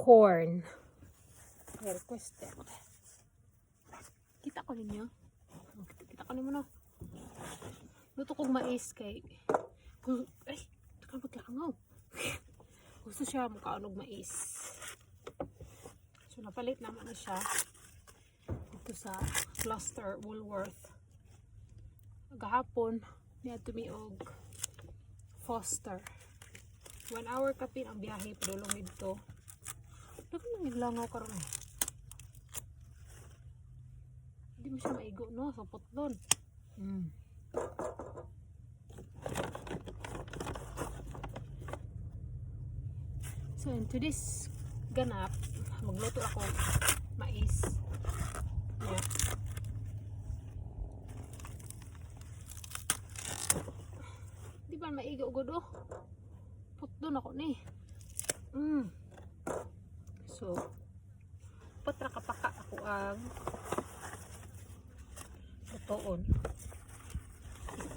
corn. Requested. Kita ko ninyo. Kita ko ninyo na. Luto kong mais kay ay, takang maglangaw. Gusto siya mukaunog mais. So napalit naman na siya dito sa Cluster Woolworth. Gahapon niya tumiog Foster. 1 hour kapin ang biyahe padulong dito. Dagan nang iglangaw karon. Hindi mo siya maigo no sa putlon. So into this ganap, magluto ako mais. Yeah. Di ba maigo gud oh. Putlon ako ni. So patra kapaka ako ang lutoon.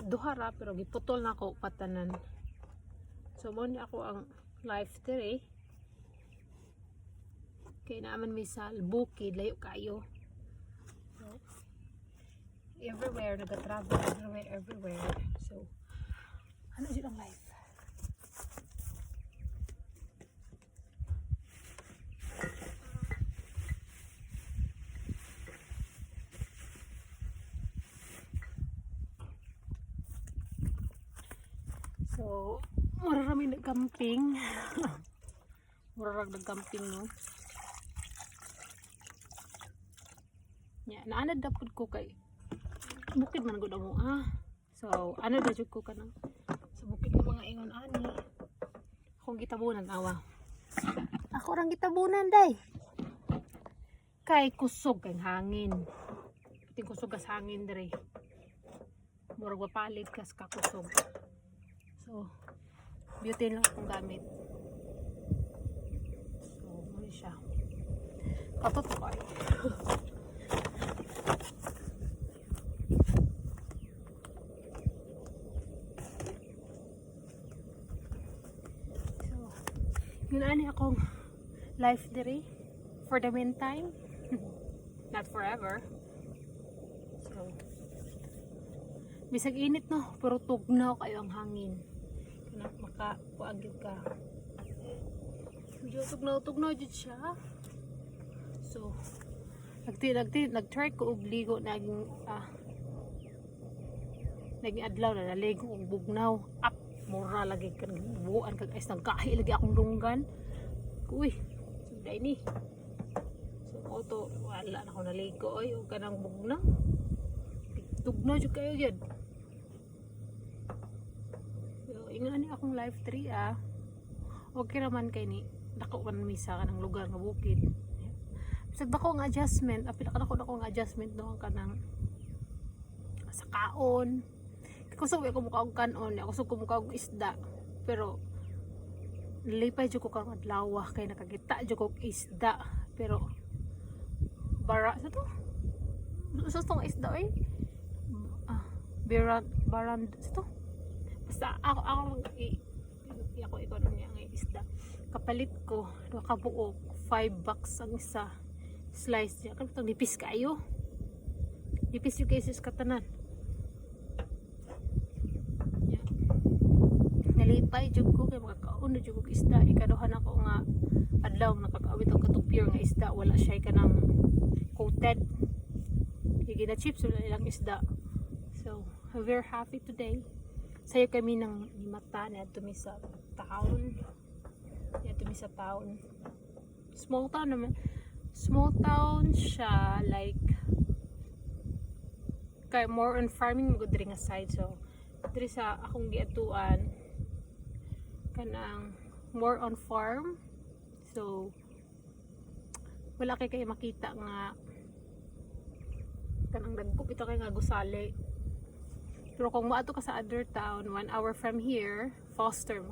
Duha ra pero giputol na ako patanan. So mo ni ako ang life today. Kaya naman may sa bukid, layo kayo. So, everywhere, nag-travel, everywhere. So, ano yun ang life? So, marami nag-camping. Mararag nag-camping, no? Yeah, naanad dapat ko kay bukid man gud mo So, ano da jud ko kanang sa bukid ko mga ingon ani. Akong gitabunan awa. Ako rang gitabunan day. Kay kusog kay hangin. Ting kusog kas hangin dire. Murag palit kas ka kusog. So, beauty lang akong gamit. So, ano siya. Katot ko ay. Yun ani akong life diri for the meantime. Not forever. So bisag init no pero tugnaw kayo ang hangin kana makakuagid ka medyo tugnaw jud siya. So nag-try ko og ligo naging adlaw na naligo og bugnaw up mura lagi kan buuan kag is nagkahi lagi akong lunggan. Uy, suday ni. So auto wala na ako naligo oy og kanang bugnaw. Tugnaw jud kayo gyud. So ingani akong life 3 Okay raman kay ni dako man misa kanang lugar nga bukid. Bisag dako nga adjustment, apil ka dako nga adjustment no kanang sa kaon. Kusog ako mukha og kanon, kusog ko mukha og isda. Pero lipay jud ko kang adlaw kay nakakita jud ko isda. Pero bara sa to. Sa tong isda oy. Baran sa to. Basta ako ikaw niya ang isda. Kapalit ko nakabuok 5 bucks ang isa. Slice niya. Kanang nipis kayo. Nipis yung cases katanan. Nalipay jud ko kay makakaon jud ko isda. Ikaduhan ako nga adlaw nakakaawit og katong pure nga isda, wala siya kanang coated. Gina chips wala ilang isda. So, I'm very happy today. Sayo kami ng mata na tumi sa town. Ya tumi sa town. Small town naman. Small town siya like kay more on farming mo diri nga side. So, diri sa akong giatuan kanang more on farm. So wala kay makita nga kanang dagko ito kay nga gusali. Pero kung maato ka sa other town 1 hour from here, Foster